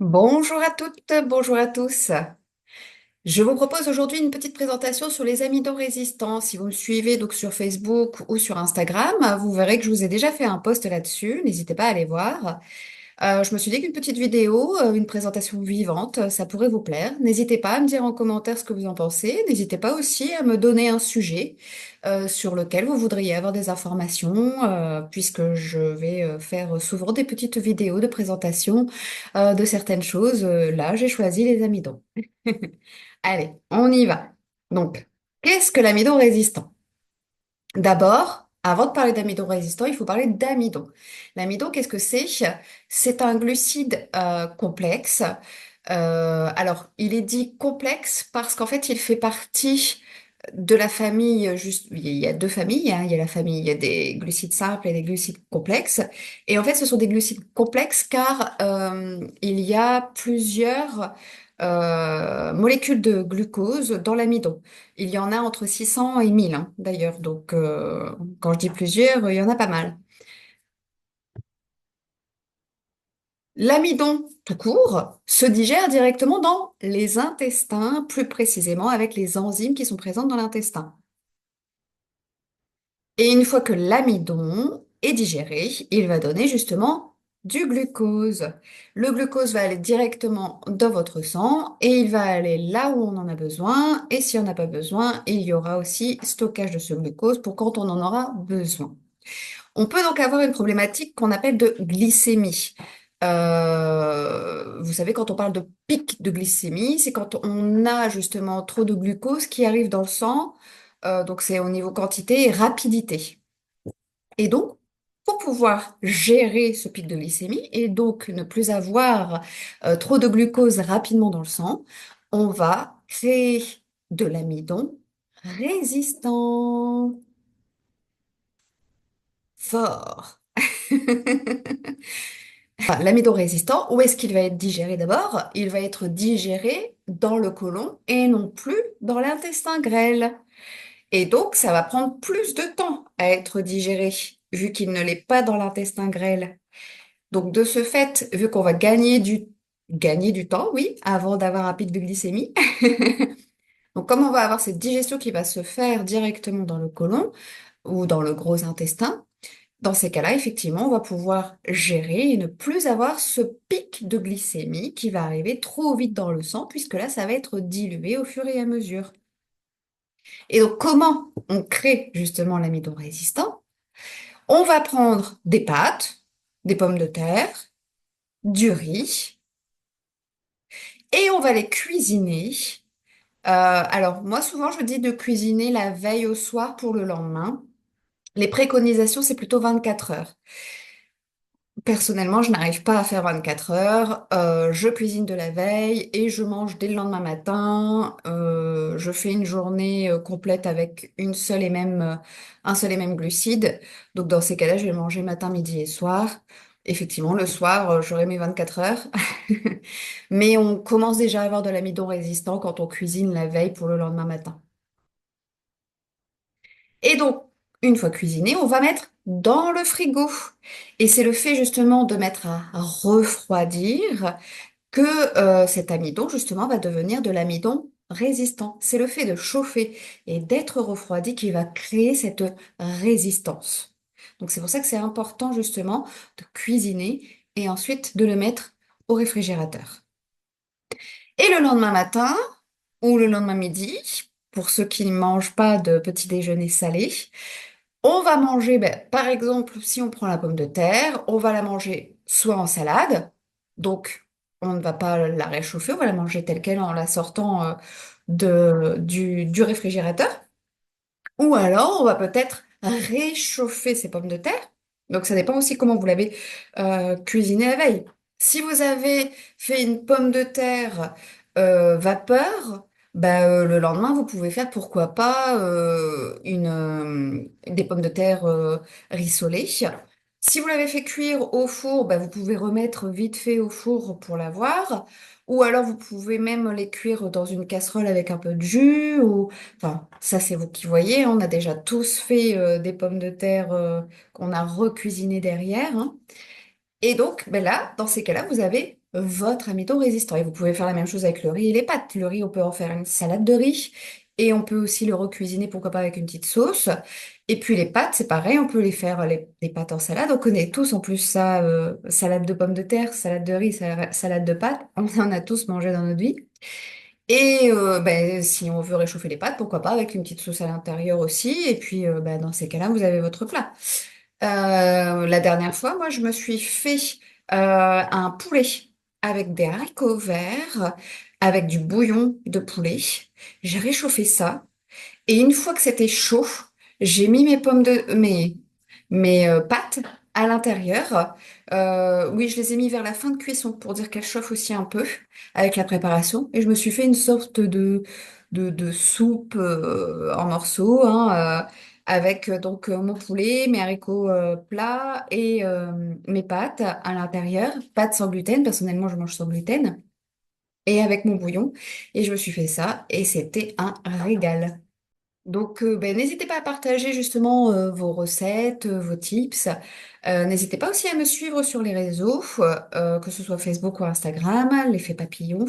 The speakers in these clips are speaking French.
Bonjour à toutes, bonjour à tous. Je vous propose aujourd'hui une petite présentation sur les amidons résistants. Si vous me suivez donc sur Facebook ou sur Instagram, vous verrez que je vous ai déjà fait un post là-dessus. N'hésitez pas à aller voir. Je me suis dit qu'une petite vidéo, une présentation vivante, ça pourrait vous plaire. N'hésitez pas à me dire en commentaire ce que vous en pensez. N'hésitez pas aussi à me donner un sujet sur lequel vous voudriez avoir des informations, puisque je vais faire souvent des petites vidéos de présentation de certaines choses. Là, j'ai choisi les amidons. Allez, on y va. Donc, qu'est-ce que l'amidon résistant? D'abord, avant de parler d'amidon résistant, il faut parler d'amidon. L'amidon, qu'est-ce que c'est? C'est un glucide complexe. Alors, il est dit complexe parce qu'en fait, il fait partie de la famille, juste, il y a deux familles, hein. Il y a la famille, il y a des glucides simples et des glucides complexes. Et en fait, ce sont des glucides complexes car il y a plusieurs molécules de glucose dans l'amidon. Il y en a entre 600 et 1000, hein, d'ailleurs. Donc, quand je dis plusieurs, il y en a pas mal. L'amidon, tout court, se digère directement dans les intestins, plus précisément avec les enzymes qui sont présentes dans l'intestin. Et une fois que l'amidon est digéré, il va donner justement du glucose. Le glucose va aller directement dans votre sang et il va aller là où on en a besoin. Et si on n'a pas besoin, il y aura aussi stockage de ce glucose pour quand on en aura besoin. On peut donc avoir une problématique qu'on appelle de glycémie. Vous savez, quand on parle de pic de glycémie, c'est quand on a justement trop de glucose qui arrive dans le sang. Donc c'est au niveau quantité et rapidité. Et donc, pour pouvoir gérer ce pic de glycémie et donc ne plus avoir trop de glucose rapidement dans le sang, on va créer de l'amidon résistant. Fort. L'amidon résistant, où est-ce qu'il va être digéré d'abord? Il va être digéré dans le côlon et non plus dans l'intestin grêle. Et donc, ça va prendre plus de temps à être digéré, vu qu'il ne l'est pas dans l'intestin grêle. Donc, de ce fait, vu qu'on va gagner du temps, oui, avant d'avoir un pic de glycémie. Donc, comme on va avoir cette digestion qui va se faire directement dans le côlon ou dans le gros intestin, dans ces cas-là, effectivement, on va pouvoir gérer et ne plus avoir ce pic de glycémie qui va arriver trop vite dans le sang, puisque là, ça va être dilué au fur et à mesure. Et donc, comment on crée justement l'amidon résistant? On va prendre des pâtes, des pommes de terre, du riz, et on va les cuisiner. Alors, moi, souvent, je dis de cuisiner la veille au soir pour le lendemain. Les préconisations, c'est plutôt 24 heures. Personnellement, je n'arrive pas à faire 24 heures. Je cuisine de la veille et je mange dès le lendemain matin. Je fais une journée complète avec un seul et même glucide. Donc dans ces cas-là, je vais manger matin, midi et soir. Effectivement, le soir, j'aurai mes 24 heures. Mais on commence déjà à avoir de l'amidon résistant quand on cuisine la veille pour le lendemain matin. Et donc, une fois cuisiné, on va mettre dans le frigo. Et c'est le fait justement de mettre à refroidir que cet amidon justement va devenir de l'amidon résistant. C'est le fait de chauffer et d'être refroidi qui va créer cette résistance. Donc c'est pour ça que c'est important justement de cuisiner et ensuite de le mettre au réfrigérateur. Et le lendemain matin ou le lendemain midi, pour ceux qui ne mangent pas de petit déjeuner salé, on va manger, ben, par exemple, si on prend la pomme de terre, on va la manger soit en salade, donc on ne va pas la réchauffer, on va la manger telle qu'elle en la sortant du réfrigérateur, ou alors on va peut-être réchauffer ces pommes de terre. Donc ça dépend aussi comment vous l'avez cuisiné la veille. Si vous avez fait une pomme de terre vapeur, bah, le lendemain vous pouvez faire pourquoi pas des pommes de terre rissolées. Si vous l'avez fait cuire au four, bah, vous pouvez remettre vite fait au four pour l'avoir. Ou alors vous pouvez même les cuire dans une casserole avec un peu de jus ou enfin, ça, c'est vous qui voyez, hein. On a déjà tous fait des pommes de terre qu'on a recuisinées derrière, hein. Et donc, ben là, dans ces cas-là, vous avez votre amidon résistant. Et vous pouvez faire la même chose avec le riz et les pâtes. Le riz, on peut en faire une salade de riz et on peut aussi le recuisiner, pourquoi pas avec une petite sauce. Et puis les pâtes, c'est pareil, on peut les faire les pâtes en salade. On connaît tous en plus ça, salade de pommes de terre, salade de riz, salade de pâtes. On en a tous mangé dans notre vie. Et ben, si on veut réchauffer les pâtes, pourquoi pas avec une petite sauce à l'intérieur aussi. Et puis ben, dans ces cas-là, vous avez votre plat. La dernière fois, moi, je me suis fait un poulet avec des haricots verts, avec du bouillon de poulet. J'ai réchauffé ça. Et une fois que c'était chaud, j'ai mis mes pâtes à l'intérieur. Oui, je les ai mis vers la fin de cuisson pour dire qu'elles chauffent aussi un peu avec la préparation. Et je me suis fait une sorte de soupe en morceaux, hein, avec donc mon poulet, mes haricots plats et mes pâtes à l'intérieur. Pâtes sans gluten, personnellement, je mange sans gluten. Et avec mon bouillon. Et je me suis fait ça et c'était un régal. Donc, ben, n'hésitez pas à partager justement vos recettes, vos tips. N'hésitez pas aussi à me suivre sur les réseaux, que ce soit Facebook ou Instagram, l'effet papillon.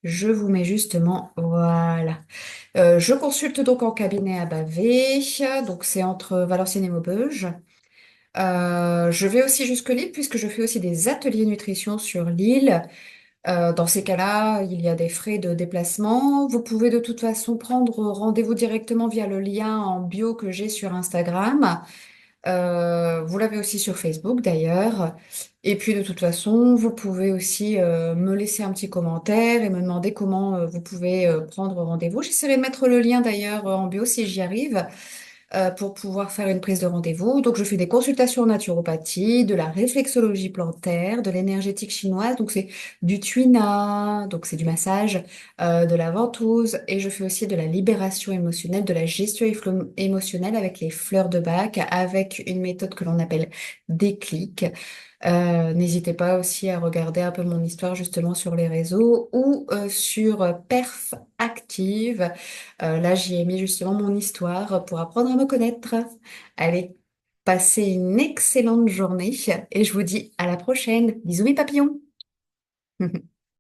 Je vous mets justement, voilà. Je consulte donc en cabinet à Bavé, donc c'est entre Valenciennes et Maubeuge. Je vais aussi jusque Lille puisque je fais aussi des ateliers nutrition sur Lille. Dans ces cas-là, il y a des frais de déplacement. Vous pouvez de toute façon prendre rendez-vous directement via le lien en bio que j'ai sur Instagram. Vous l'avez aussi sur Facebook d'ailleurs. Et puis de toute façon, vous pouvez aussi me laisser un petit commentaire et me demander comment vous pouvez prendre rendez-vous. J'essaierai de mettre le lien d'ailleurs en bio si j'y arrive pour pouvoir faire une prise de rendez-vous. Donc, je fais des consultations en naturopathie, de la réflexologie plantaire, de l'énergétique chinoise. Donc, c'est du tuina, donc c'est du massage, de la ventouse. Et je fais aussi de la libération émotionnelle, de la gestion émotionnelle avec les fleurs de bac, avec une méthode que l'on appelle déclic. N'hésitez pas aussi à regarder un peu mon histoire justement sur les réseaux ou sur Perf Active. Là, j'y ai mis justement mon histoire pour apprendre à me connaître. Allez, passez une excellente journée et je vous dis à la prochaine. Bisous mes papillons.